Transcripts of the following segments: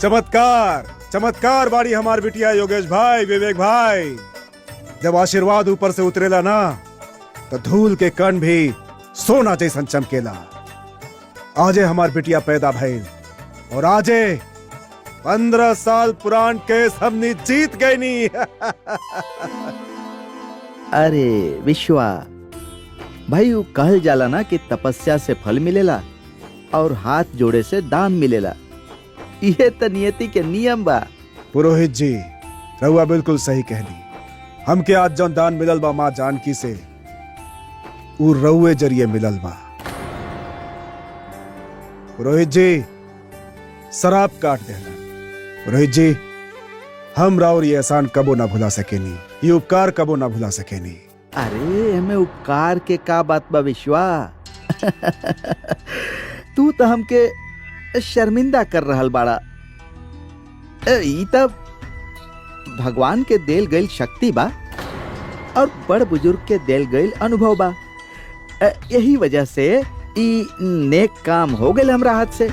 चमत्कार चमत्कार बाड़ी हमार बिटिया योगेश भाई, विवेक भाई। जब आशीर्वाद ऊपर से उतरेला ना तो धूल के कण भी सोना जैसन चमकेला। आजे हमार बिटिया पैदा भइल और आजे 15 साल पुरान केस हमने जीत गए नी। अरे विश्वा भाई, वो कहल जाला ना कि तपस्या से फल मिलेला और हाथ जोड़े से दान मिलेला। ये तो नियति के नियम बा। पुरोहित जी, रहुआ बिल्कुल सही कहली। हमके आज जौन दान मिलल बा माँ जानकी से, ऊ रहुए जरिए मिलल बा। पुरोहित जी, शराब काट देना। पुरोहित जी, हम राउर ये एहसान कबो ना भुला सकेनी, ये उपकार कबो ना भुला सकेनी। अरे हमें उपकार के का बात बा विश्वा। तू तो हमके शर्मिंदा कर रहल बाड़ा। ई तब भगवान के देल गईल शक्ति बा और बड़ बुजुर्ग के देल गईल अनुभव बा। यही वजह से ई नेक काम हो गए हमरा हाथ से।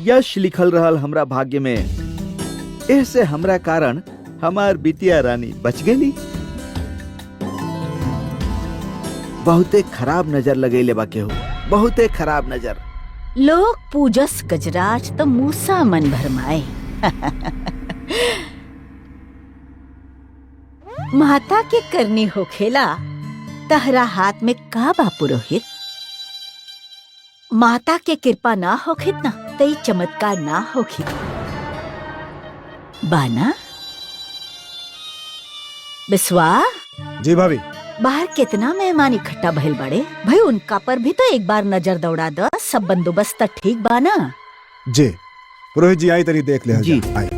यश लिखल रहल हमरा भाग्य में। ऐसे हमरा कारण हमार बिटिया रानी बच गेली। बहुते खराब नजर लगेले बा केहू, बहुते खराब नजर। लोग पूजस गजराज तो मूसा मन भरमाए। माता के करनी होखेला, तहरा हाथ में का बा पुरोहित? माता के कृपा ना होखित ना तई चमत्कार ना होखित बाना। बिस्वा जी भाभी। बाहर कितना मेहमान इकट्ठा भइल बड़े भाई, उनका पर भी तो एक बार नजर दौड़ा दो। सब बंदोबस्त ठीक बाना? जी पुरोहित जी, आई तरी देख ले। जी आई।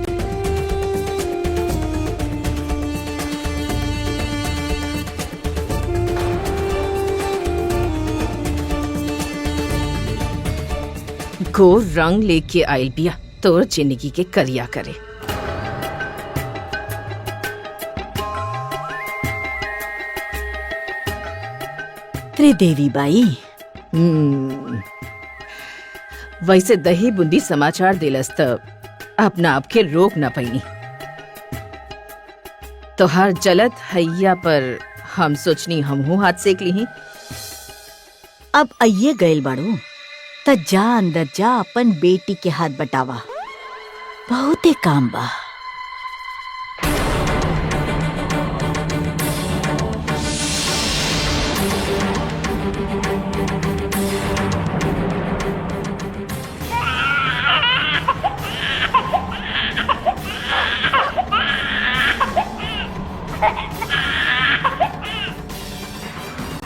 को रंग लेके आइल बिया तोर जिंदगी के करिया करे। त्रिदेवी बाई, वैसे दही बुंदी समाचार दिलस त अपना आपके रोक न पैनी। तो हर जलत हैया पर हम सोचनी हमहू हाथ सेक ली। अब आइए गइल बाड़ू त जा अंदर जा, अपन बेटी के हाथ बटावा। बहुते काम बा।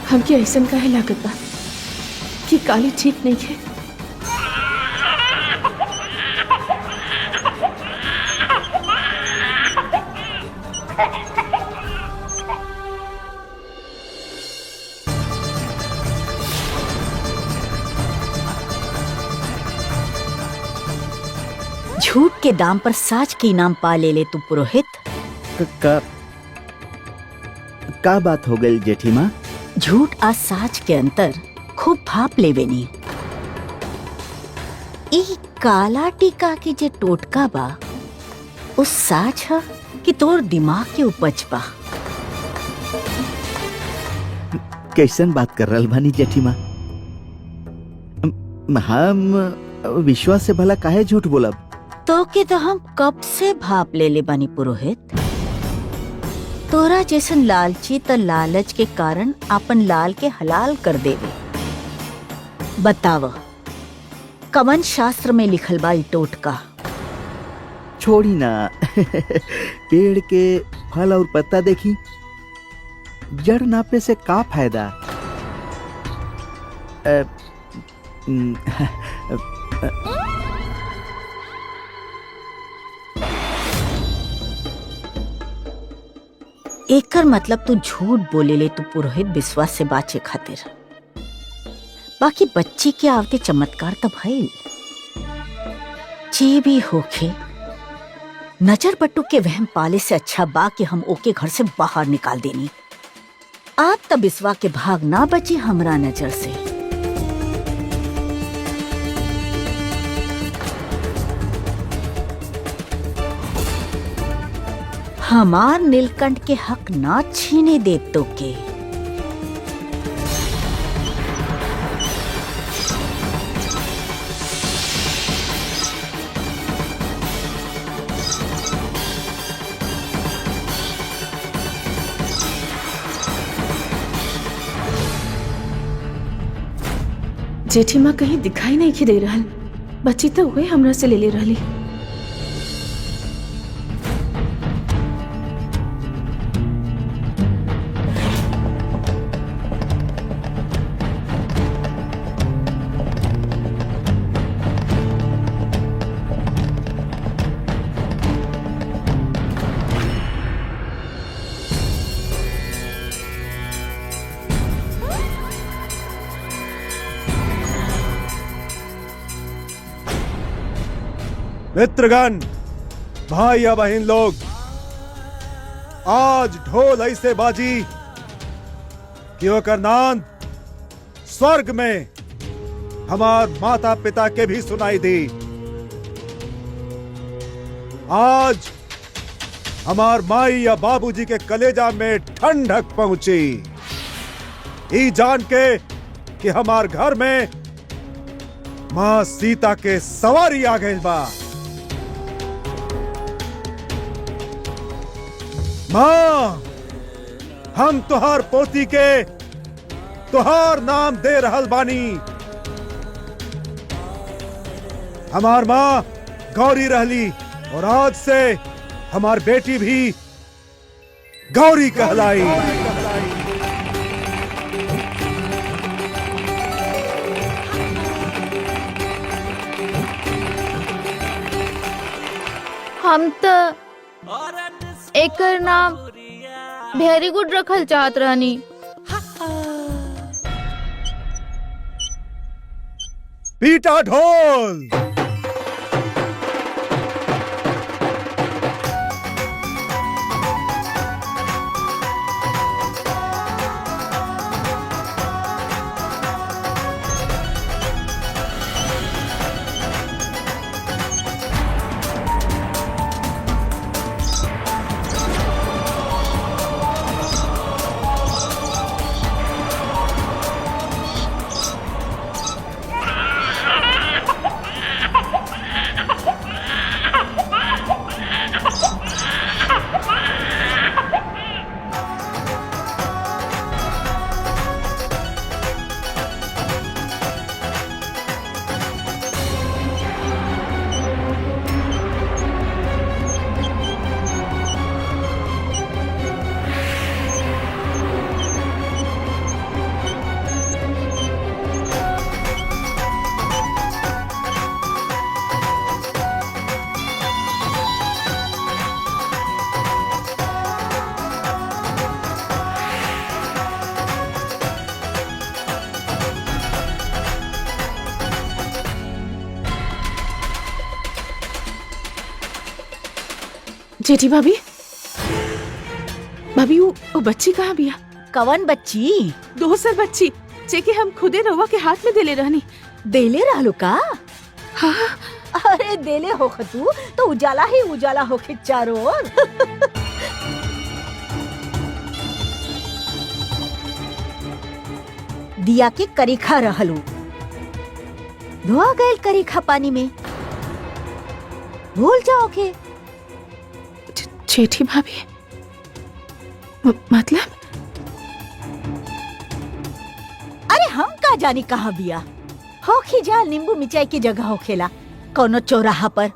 हमके ऐसन काहे लागत बा कि काली ठीक नहीं है। झूठ के दाम पर साच के इनाम पा ले तू पुरोहित। का बात हो गई जेठी माँ? झूठ आ साच के अंतर खूब भाप लेवेनी। ई काला टीका के जे टोटका बा उस साच है कि तोर दिमाग के उपज बा। कैसन बात कर रहल बानी जेठी माँ? हम विश्वास से भला काहे झूठ बोलब? तो के तो हम कब से भाप ले बानी पुरोहित। तोरा जैसन लालची त लालच के कारण अपन लाल के हलाल कर देवे। बताव कवन शास्त्र में लिखल बा ई टोटका? छोड़ी ना। पेड़ के फल और पत्ता देखी, जड़ नापे से का फायदा? एकर मतलब तू झूठ बोले ले तू पुरोहित विश्वास से बाचे खातिर। बाकी बच्ची के आवते चमत्कार तो भइल। जे भी होखे, नजर बट्टू के वहम पाले से अच्छा बा कि हम ओके घर से बाहर निकाल देनी। आप तब बिस्वा के भाग ना बची हमरा नजर से। हमार नीलकंठ के हक ना छीने दे तो के। जेठी माँ कहीं दिखाई नहीं की दे रहल। बच्ची तो हुए हमरा से ले रहली। मित्रगण, भाई या बहन लोग, आज ढोल ऐसे बाजी कि ओकर नाद स्वर्ग में हमार माता पिता के भी सुनाई दी। आज हमार माई या बाबूजी के कलेजा में ठंडक पहुंची, ई जान के कि हमार घर में मां सीता के सवारी आ गई बा। मां, हम तुहार पोती के तुहार नाम दे रहल बानी। हमार मां गौरी रहली और आज से हमार बेटी भी गौरी कहलाई। हम तो एकर नाम वेरी गुड रखल चाहत रहनी। पीटा ढोल। जेठी भाभी, भाभी वो बच्ची कहाँ बिया? कवन बच्ची? दोसर बच्ची जेके हम खुदे रवा के हाथ में देले रहनी। देले रहलो का? हाँ। अरे देले होख तू तो उजाला ही उजाला होके चारों ओर। दिया के करीखा रहलू, धोआ गए करीखा पानी में, भूल जाओ के। जेठी भाभी, मतलब? अरे हम का जानी कहाँ बिया, होखी जाल नींबू मिर्चाई की जगह होखेला कोनो चौराहा पर।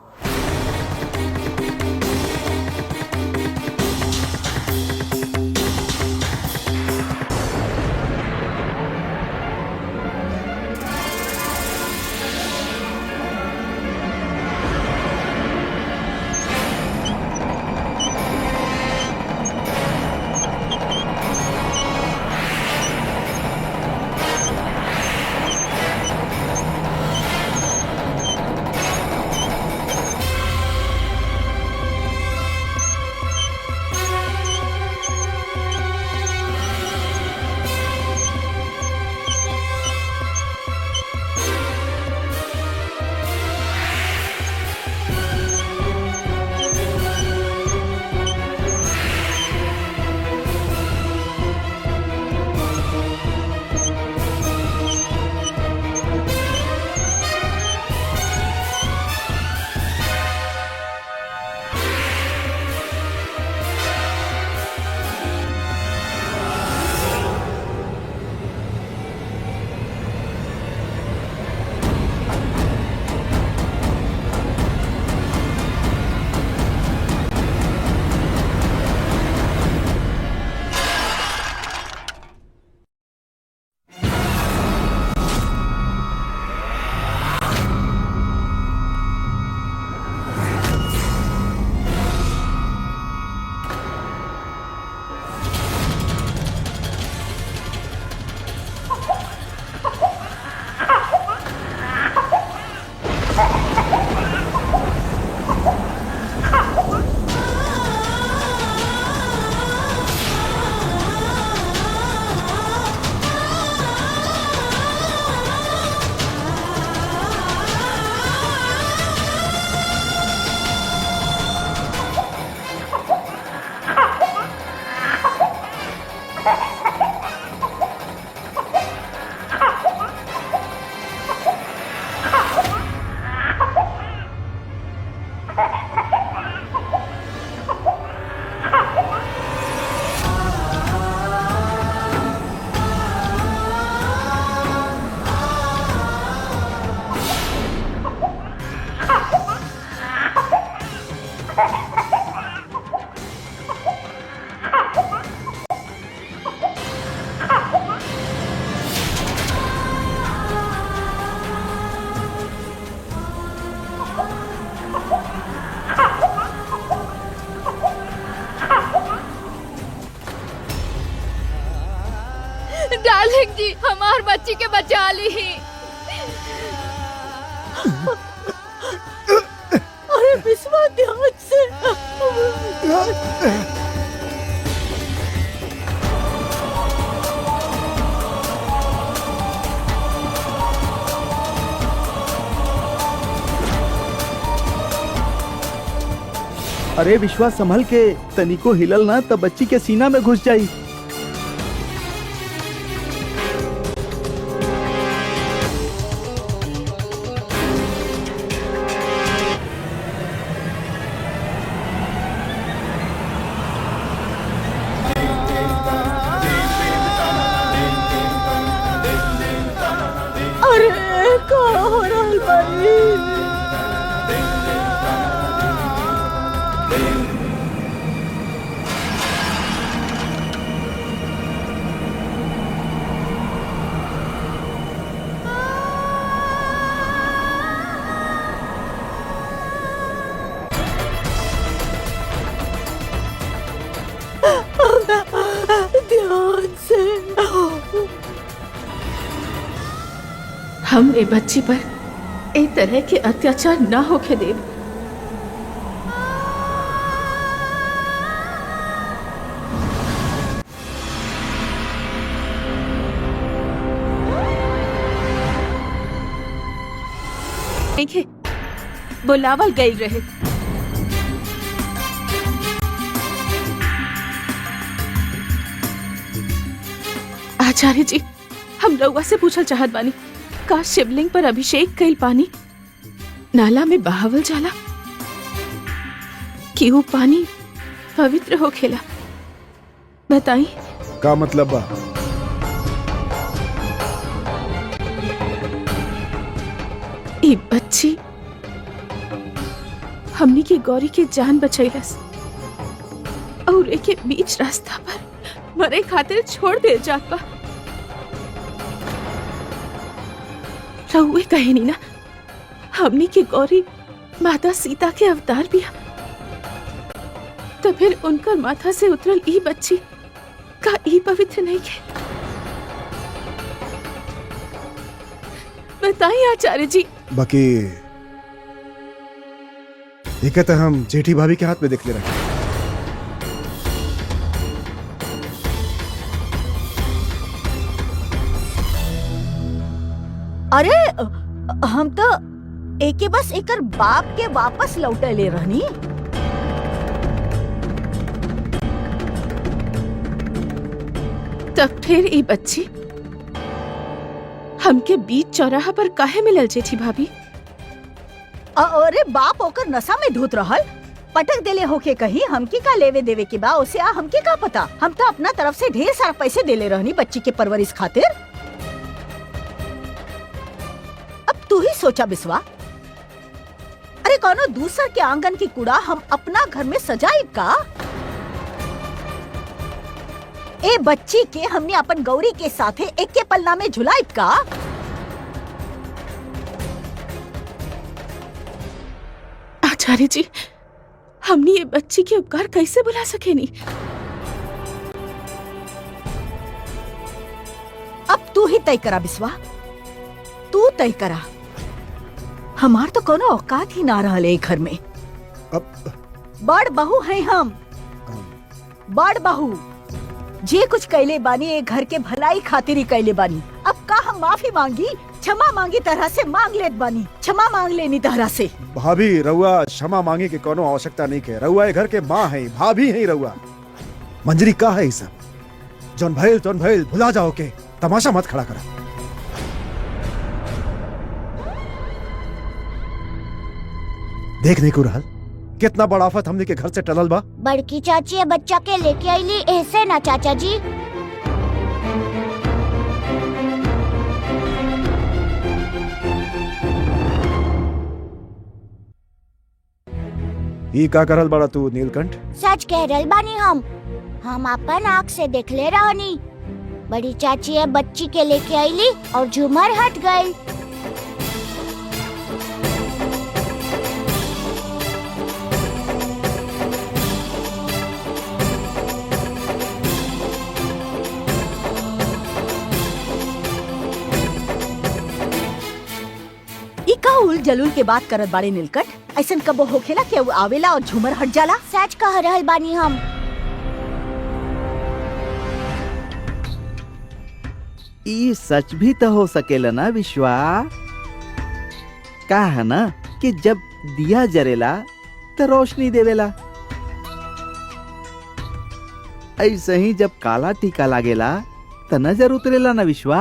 डार्लिंग जी हमार बच्ची के बचा ली। अरे बिस्वा ध्यान से। अरे विश्वास संभल के, तनिको हिलल ना तब बच्ची के सीना में घुस जाई। अरे का हो रहल बाई? ध्यान से। हम ए बच्ची पर ए तरह के अत्याचार ना होके देव। देखे बुलावल गई रहे। आचार्य जी, हम रउआ से पूछल चाहत बानी, का शिवलिंग पर अभिषेक कईल पानी नाला में बहावल जाला कि वो पानी पवित्र होखेला? बताई। का मतलब बा? ई बच्ची हमनी की गौरी के जान बचैलस और एके बीच रास्ता पर मरे खातिर छोड़ दे जात बा। रउए कहे नी ना, हमनी की गौरी माता सीता के अवतार बिया, तो फिर उनकर माथा से उतरल ई बच्ची का ई पवित्र नहीं है? बताइए आचार्य जी। बाकी ये कहते हम जेठी भाभी के हाथ में देख ले रहे। अरे हम तो एके बस एकर बाप के वापस लौटे ले रहनी। तब फिर ई बच्ची हमके बीच चौराहा पर काहे मिलल जेठी भाभी? अरे बाप ओकर नशा में धुत रहल, पटक देले होके कहीं। हमके का लेवे देवे के बा उसे, हमके का पता। हम तो अपना तरफ से ढेर सारा पैसे देले रहनी बच्ची के परवरिश खातिर। अब तू ही सोचा बिस्वा, अरे कौनो दूसर के आंगन की कूड़ा हम अपना घर में सजाई का? ए बच्ची के हमने अपन गौरी के साथे एक के पलना में झुलाई का? आचार्य जी, हमनी ये बच्ची के उपकार कैसे भुला सकेनी? अब तू ही तय करा बिस्वा, तू तय करा। हमार तो कोनो औकात ही ना रहले घर में। अब बड़ बहू है हम, बड़ बहू। जे कुछ कैले बानी ये घर के भलाई खातिर ही कैले बानी। अब का हम माफी मांगी, क्षमा मांगी तरह से मांग लेत बानी। क्षमा मांग लेनी तरह से। भाभी रउआ क्षमा मांगे के कोनो आवश्यकता नहीं के। रउआ ये घर के माँ है, भाभी है रउआ। मंजरी का है सब? जौन भइल भुला जाओ के, तमाशा मत खड़ा करा। देख नहीं को रहल कितना बड़ा आफत हमने के घर से टलल बा। बड़की चाची बच्चा के लेके आईली ऐसे ना चाचा जी। ई का करल बड़ा तू नीलकंठ? सच कह रहल बानी हम अपन आँख से देखले रहनी। बड़ी चाची बच्ची के लेके आईली और झूमर हट गई। जलूल के बात करत बाड़े नीलकंठ? ऐसन कबो होखेला कि वो आवेला और झूमर हट जाला? सच कह रहल बानी हम। ई सच भी तो हो सकेला ना विश्वा। का है ना कि जब दिया जरेला तो रोशनी देवेला, ऐसे ही जब काला टीका लागेला तो नजर उतरेला ना विश्वा।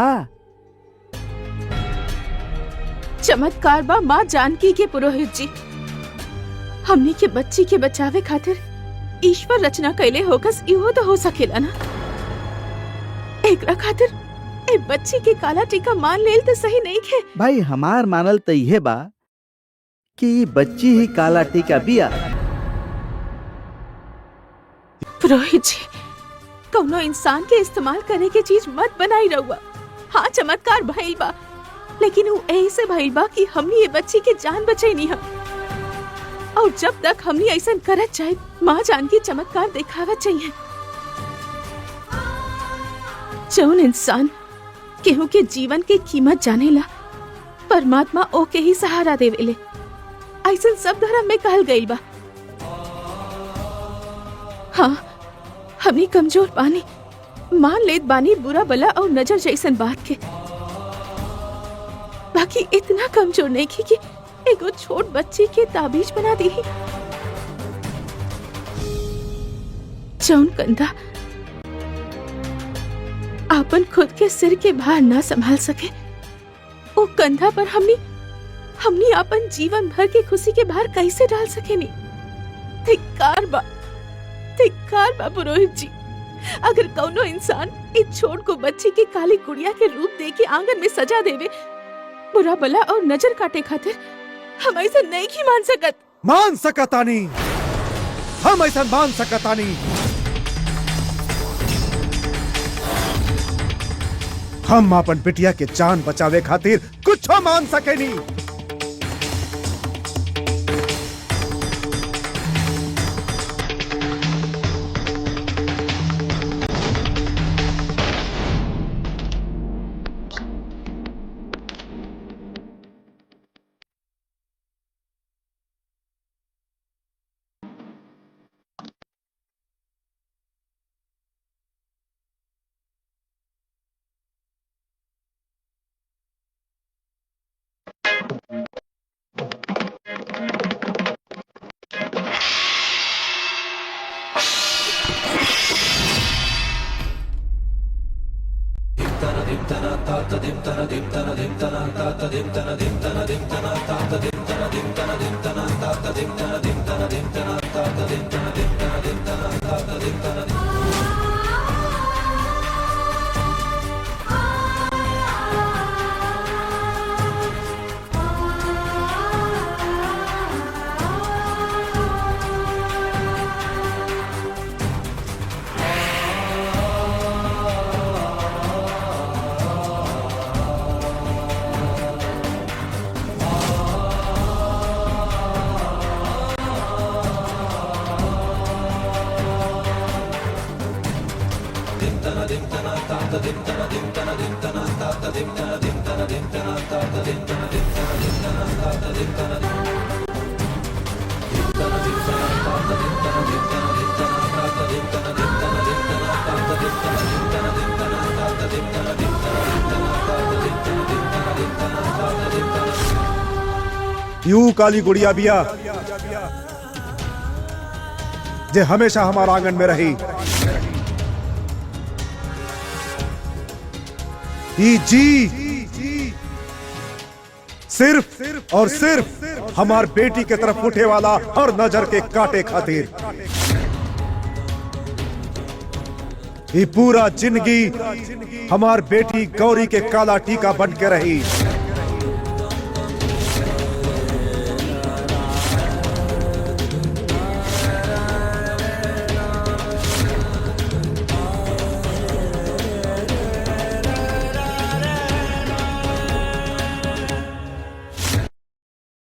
चमत्कार बा माँ जानकी के पुरोहित जी। हमनी के बच्ची के बचावे खातिर ईश्वर रचना कैले होकस इहो तो हो सकेला ना। एकरा खातिर ए बच्ची के काला टीका मान लेल तो सही नहीं खे। भाई हमार मानल तो यह बा कि ई बच्ची ही काला टीका बिया। पुरोहित जी, कौनो इंसान के इस्तेमाल करे के चीज मत बनाई रहुआ। हाँ चमत्कार भइल बा, लेकिन वो ऐसे भइल बा कि हमनी ये बच्ची के जान बचैनी हम। और जब तक हमनी ऐसा करत जाए माँ जानकी चमत्कार दिखावत चाहिए। जौन इंसान केहू के जीवन के कीमत जानेला, परमात्मा ओके ही सहारा देवेले। ऐसा सब धर्म में कहल गइल बा। हाँ हमनी कमजोर बानी, मान लेत बानी बुरा भला और नजर जैसन बात के। बाकी इतना कमजोर नहीं की कि एगो छोट बच्ची के ताबीज बना दी। जौन कंधा आपन खुद के सिर के भार ना संभाल सके, वो कंधा पर हमनी आपन जीवन भर की खुशी के भार कैसे डाल सकेनी? धिक्कार बा पुरोहित जी। अगर कौनो इंसान इस छोट को बच्ची की काली गुड़िया के रूप दे के आंगन में सजा देवे बुरा भला और नजर काटे खातिर, हम ऐसा नहीं की मान सकत। मान सकतानी, हम ऐसा मान सकतानी। हम अपन बिटिया के जान बचावे खातिर कुछ मान सकेनी। यू काली गुड़िया बिया जे हमेशा हमारा आंगन में रही। ई जी सिर्फ और सिर्फ हमार बेटी के तरफ उठे वाला और नजर के काटे खातिर। ये पूरा जिंदगी हमार बेटी गौरी के काला टीका बन के रही।